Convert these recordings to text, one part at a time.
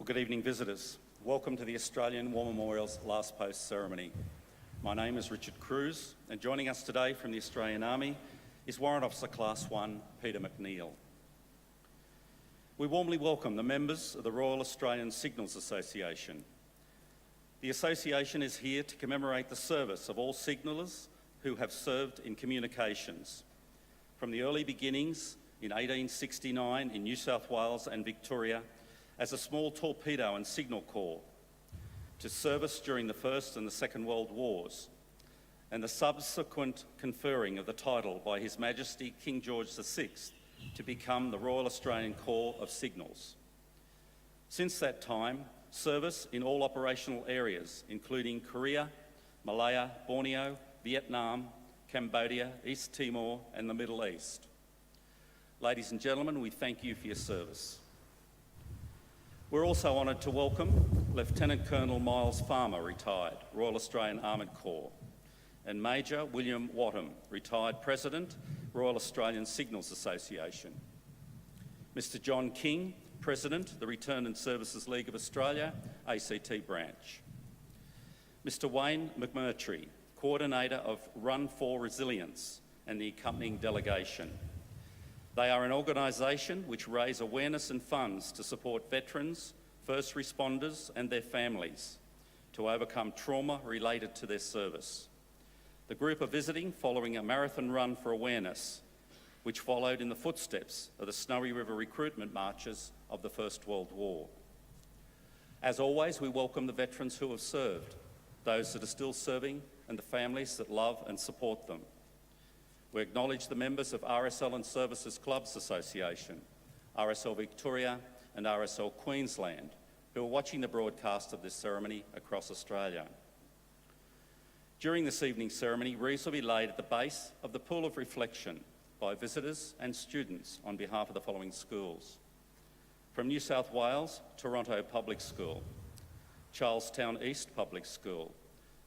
Good evening, visitors. Welcome to the Australian War Memorial's Last Post ceremony. My name is Richard Cruz, and joining us today from the Australian Army is Warrant Officer Class 1, Peter McNeil. We warmly welcome the members of the Royal Australian Signals Association. The association is here to commemorate the service of all signallers who have served in communications, from the early beginnings in 1869 in New South Wales and Victoria as a small torpedo and signal corps, to service during the First and the Second World Wars, and the subsequent conferring of the title by His Majesty King George VI to become the Royal Australian Corps of Signals. Since that time, service in all operational areas, including Korea, Malaya, Borneo, Vietnam, Cambodia, East Timor, and the Middle East. Ladies and gentlemen, we thank you for your service. We're also honoured to welcome Lieutenant Colonel Miles Farmer, retired, Royal Australian Armoured Corps, and Major William Wattham, retired President, Royal Australian Signals Association. Mr John King, President, the Return and Services League of Australia, ACT branch. Mr Wayne McMurtry, Coordinator of Run for Resilience, and the accompanying delegation. They are an organisation which raise awareness and funds to support veterans, first responders and their families to overcome trauma related to their service. The group are visiting following a marathon run for awareness, which followed in the footsteps of the Snowy River recruitment marches of the First World War. As always, we welcome the veterans who have served, those that are still serving, and the families that love and support them. We acknowledge the members of RSL Services Clubs Association, RSL Victoria and RSL Queensland, who are watching the broadcast of this ceremony across Australia. During this evening's ceremony, wreaths will be laid at the base of the Pool of Reflection by visitors and students on behalf of the following schools. From New South Wales, Toronto Public School, Charlestown East Public School,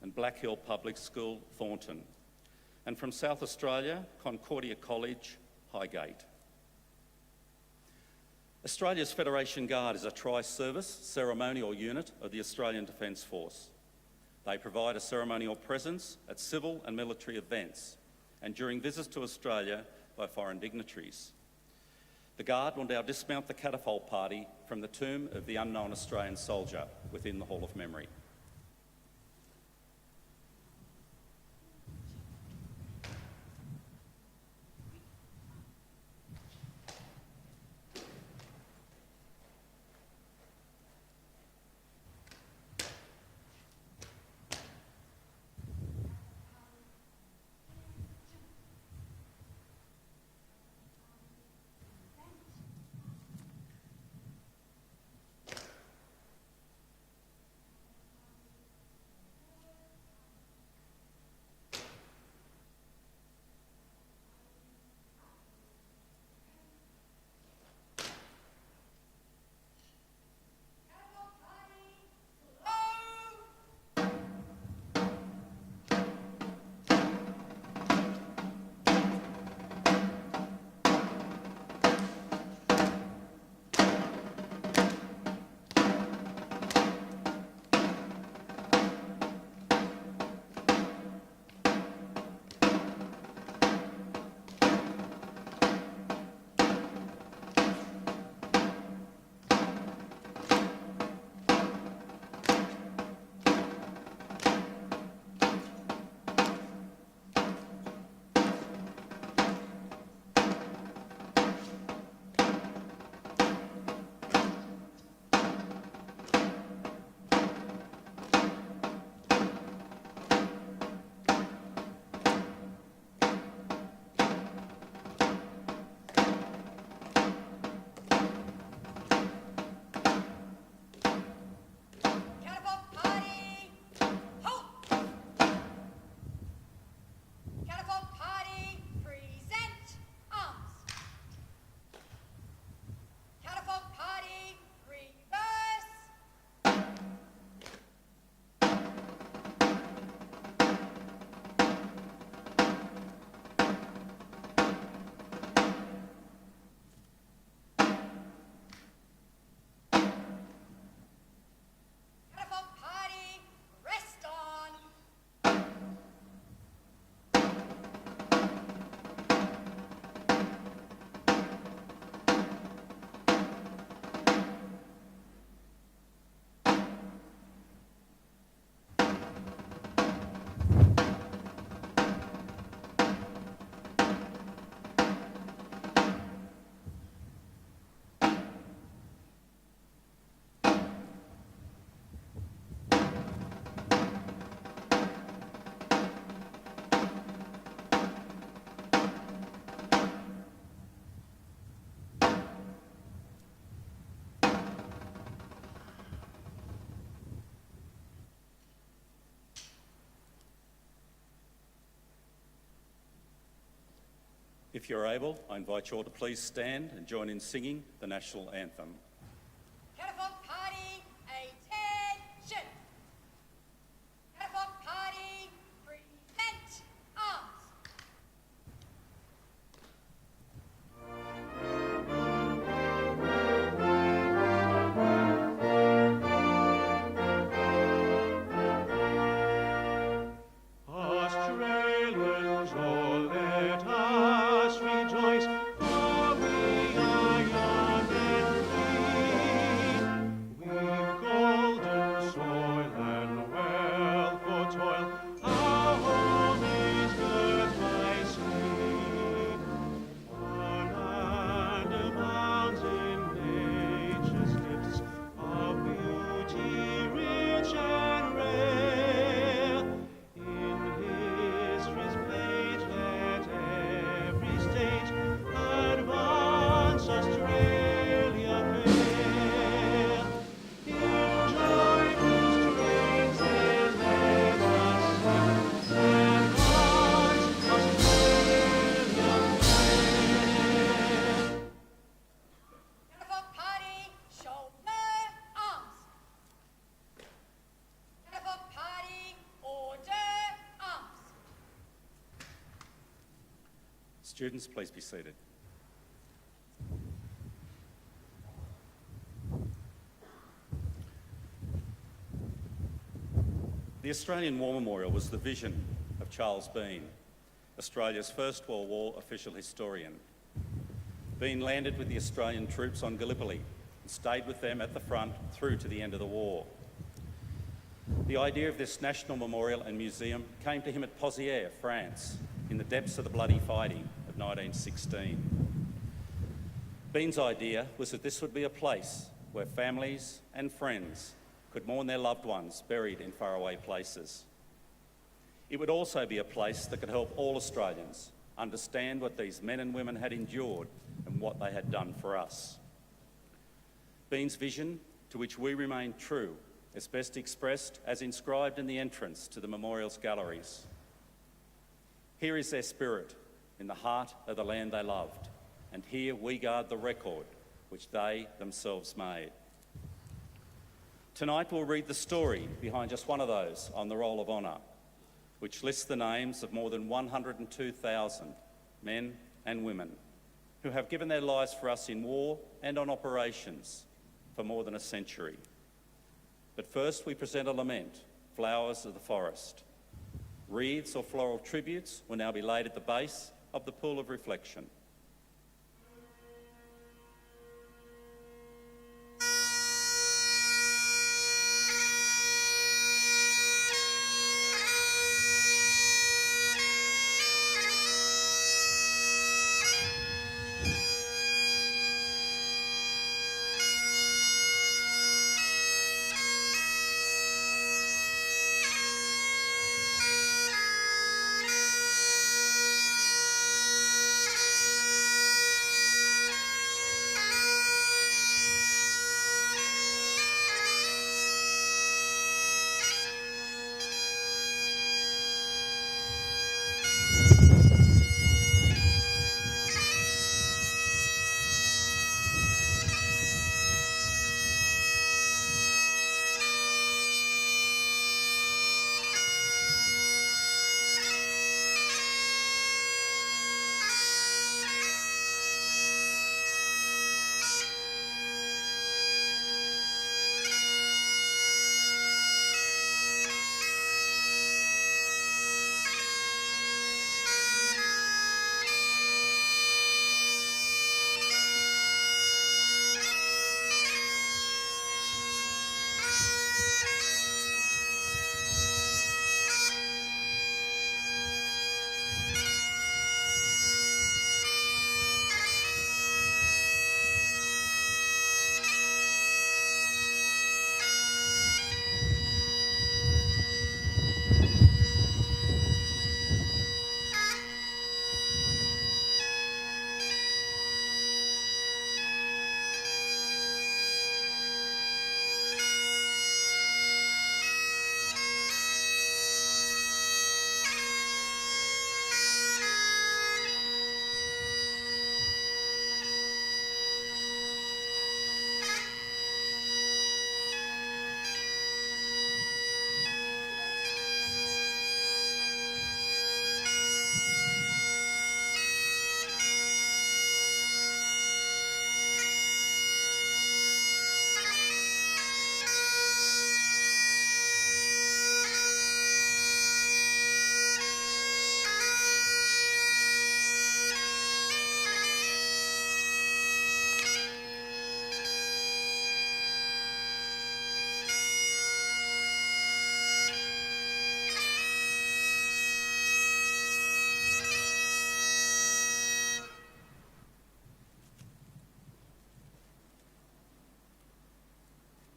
and Black Hill Public School, Thornton. And from South Australia, Concordia College, Highgate. Australia's Federation Guard is a tri-service ceremonial unit of the Australian Defence Force. They provide a ceremonial presence at civil and military events and during visits to Australia by foreign dignitaries. The Guard will now dismount the catapult party from the tomb of the unknown Australian soldier within the Hall of Memory. If you're able, I invite you all to please stand and join in singing the national anthem. Catafalque Party, attention! Catafalque Party, present arms! Australians, oh, let us rejoice, for we are young and free. We've golden soil and wealth for toil, our home is girt by sea. Our land abounds in nature's gifts, of beauty rich and rare. In history's page let every state advance Australia fair. In joyful strains then let us sing, advance Australia fair. Catafalque Party, shoulder arms! Catafalque Party, order arms! Students, please be seated. The Australian War Memorial was the vision of Charles Bean, Australia's First World War official historian. Bean landed with the Australian troops on Gallipoli and stayed with them at the front through to the end of the war. The idea of this national memorial and museum came to him at Pozières, France, in the depths of the bloody fighting of 1916. Bean's idea was that this would be a place where families and friends could mourn their loved ones buried in faraway places. It would also be a place that could help all Australians understand what these men and women had endured and what they had done for us. Bean's vision, to which we remain true, is best expressed as inscribed in the entrance to the memorial's galleries. Here is their spirit in the heart of the land they loved, and here we guard the record which they themselves made. Tonight we'll read the story behind just one of those on the Roll of Honour, which lists the names of more than 102,000 men and women who have given their lives for us in war and on operations for more than a century. But first we present a lament, Flowers of the Forest. Wreaths or floral tributes will now be laid at the base of the pool of reflection.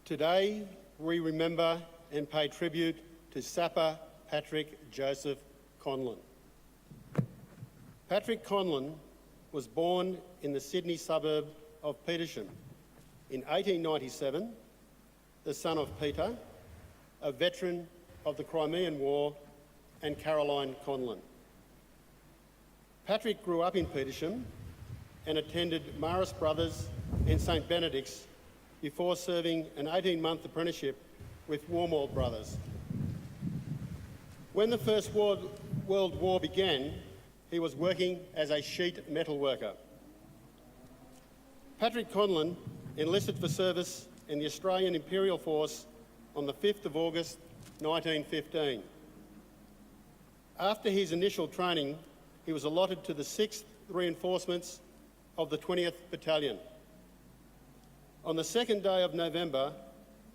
Today, we remember and pay tribute to Sapper Patrick Joseph Conlon. Patrick Conlon was born in the Sydney suburb of Petersham in 1897, the son of Peter, a veteran of the Crimean War, and Caroline Conlon. Patrick grew up in Petersham and attended Marist Brothers and St Benedict's before serving an 18-month apprenticeship with Warmall Brothers. When the First World War began, he was working as a sheet metal worker. Patrick Conlon enlisted for service in the Australian Imperial Force on the 5th of August 1915. After his initial training, he was allotted to the 6th Reinforcements of the 20th Battalion. On the second day of November,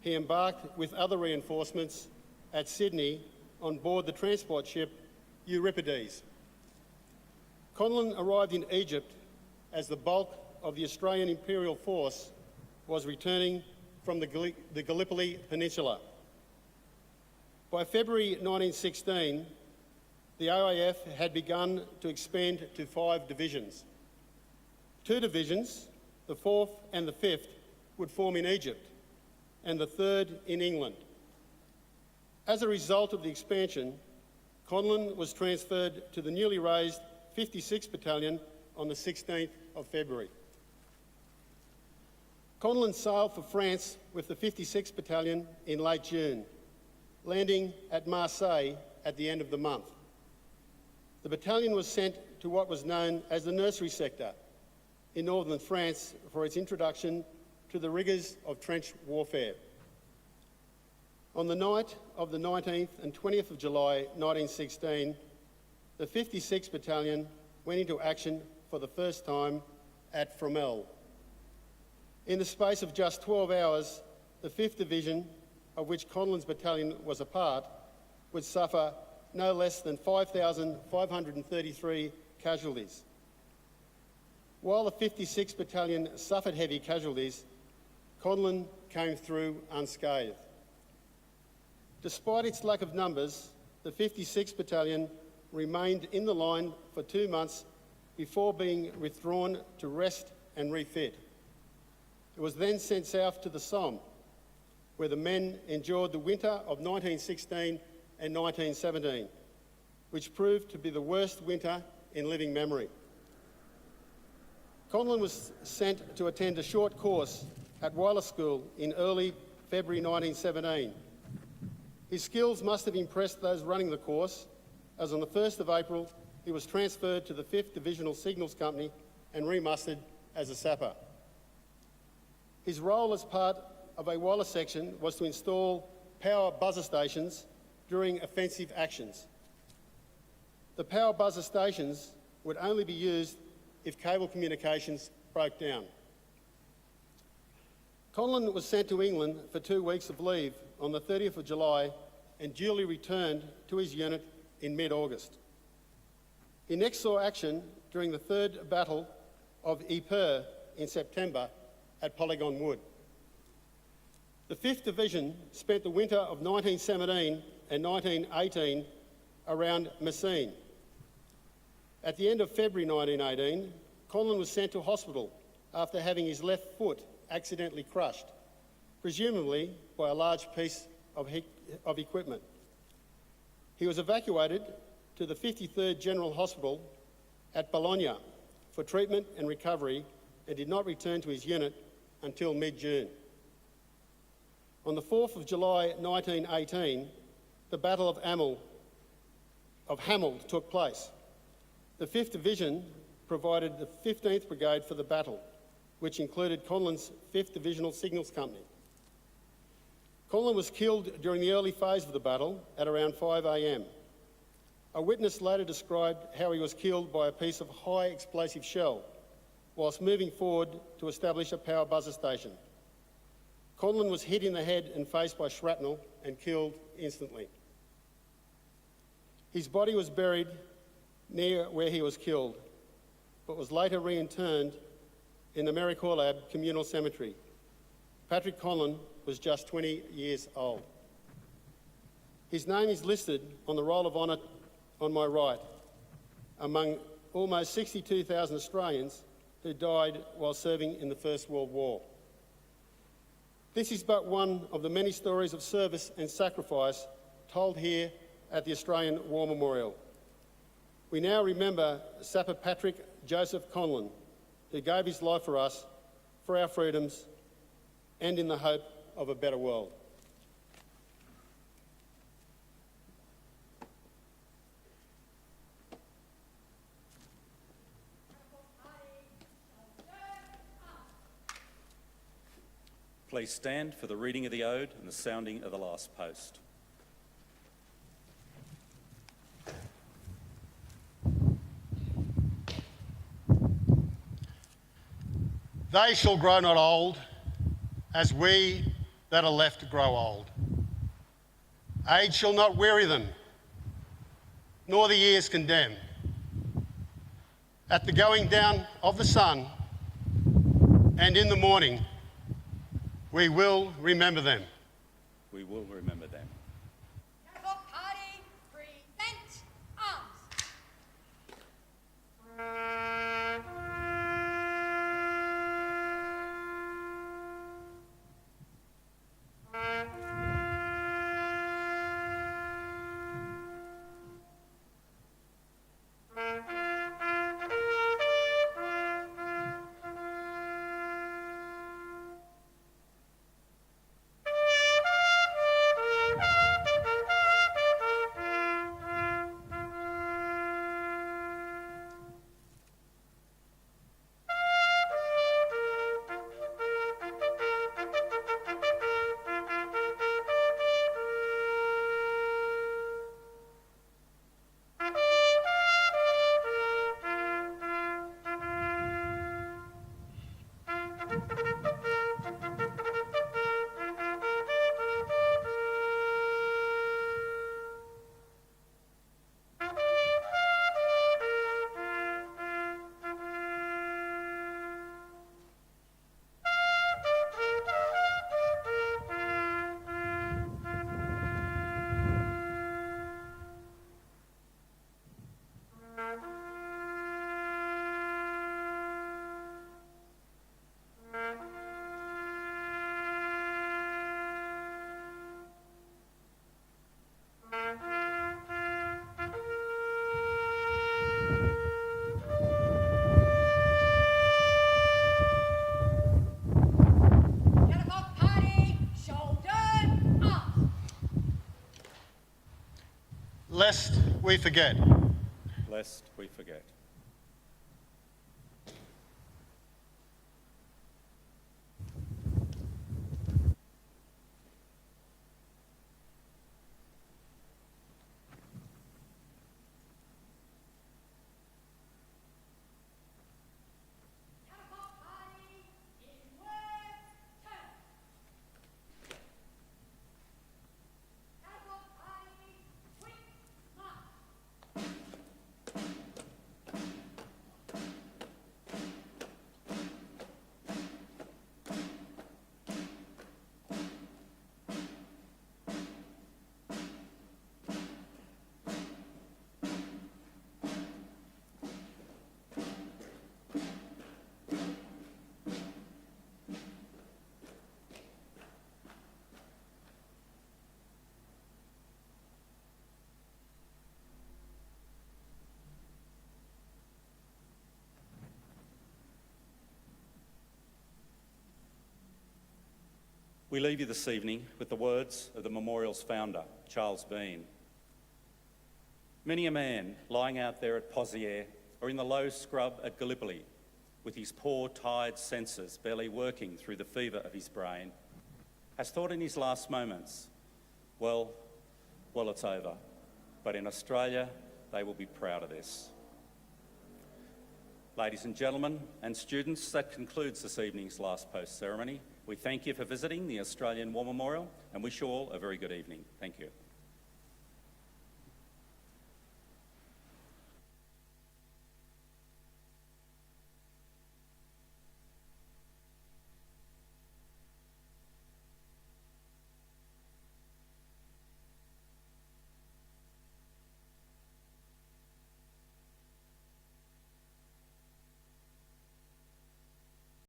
he embarked with other reinforcements at Sydney on board the transport ship Euripides. Conlon arrived in Egypt as the bulk of the Australian Imperial Force was returning from the Gallipoli Peninsula. By February 1916, the OAF had begun to expand to 5 divisions. 2 divisions, the 4th and the 5th, would form in Egypt, and the 3rd in England. As a result of the expansion, Conlon was transferred to the newly raised 56th Battalion on the 16th of February. Conlon sailed for France with the 56th Battalion in late June, landing at Marseille at the end of the month. The battalion was sent to what was known as the nursery sector in northern France for its introduction to the rigours of trench warfare. On the night of the 19th and 20th of July 1916, the 56th Battalion went into action for the first time at Fromelles. In the space of just 12 hours, the 5th Division, of which Conlon's battalion was a part, would suffer no less than 5,533 casualties. While the 56th Battalion suffered heavy casualties, Conlon came through unscathed. Despite its lack of numbers, the 56th Battalion remained in the line for 2 months before being withdrawn to rest and refit. It was then sent south to the Somme, where the men endured the winter of 1916 and 1917, which proved to be the worst winter in living memory. Conlon was sent to attend a short course at Wireless School in early February 1917. His skills must have impressed those running the course, as on the 1st of April, he was transferred to the 5th Divisional Signals Company and remustered as a sapper. His role as part of a wireless section was to install power buzzer stations during offensive actions. The power buzzer stations would only be used if cable communications broke down. Conlon was sent to England for 2 weeks of leave on the 30th of July and duly returned to his unit in mid-August. He next saw action during the 3rd Battle of Ypres in September at Polygon Wood. The 5th Division spent the winter of 1917 and 1918 around Messines. At the end of February 1918, Conlon was sent to hospital after having his left foot accidentally crushed, presumably by a large piece of equipment. He was evacuated to the 53rd General Hospital at Bologna for treatment and recovery and did not return to his unit until mid-June. On the 4th of July 1918, the Battle of Hamel took place. The 5th Division provided the 15th Brigade for the battle, which included Conlon's 5th Divisional Signals Company. Conlon was killed during the early phase of the battle at around 5 a.m. A witness later described how he was killed by a piece of high explosive shell whilst moving forward to establish a power buzzer station. Conlon was hit in the head and face by shrapnel and killed instantly. His body was buried near where he was killed, but was later reinterred in the Merricorlab Communal Cemetery. Patrick Conlon was just 20 years old. His name is listed on the Roll of Honour on my right, among almost 62,000 Australians who died while serving in the First World War. This is but one of the many stories of service and sacrifice told here at the Australian War Memorial. We now remember Sapper Patrick Joseph Conlon, who gave his life for us, for our freedoms, and in the hope of a better world. Please stand for the reading of the ode and the sounding of the last post. They shall grow not old, as we that are left grow old. Age shall not weary them, nor the years condemn. At the going down of the sun, and in the morning, we will remember them. We will remember them. Catafalque Party, present arms. Catafalque Party, shoulder arms. Lest we forget. Lest we forget. Catafalque Party, in words, turn. Catafalque Party, quick march. We leave you this evening with the words of the memorial's founder, Charles Bean. Many a man lying out there at Pozières or in the low scrub at Gallipoli, with his poor, tired senses barely working through the fever of his brain, has thought in his last moments, well, it's over. But in Australia, they will be proud of this. Ladies and gentlemen and students, that concludes this evening's last post ceremony. We thank you for visiting the Australian War Memorial and wish you all a very good evening. Thank you.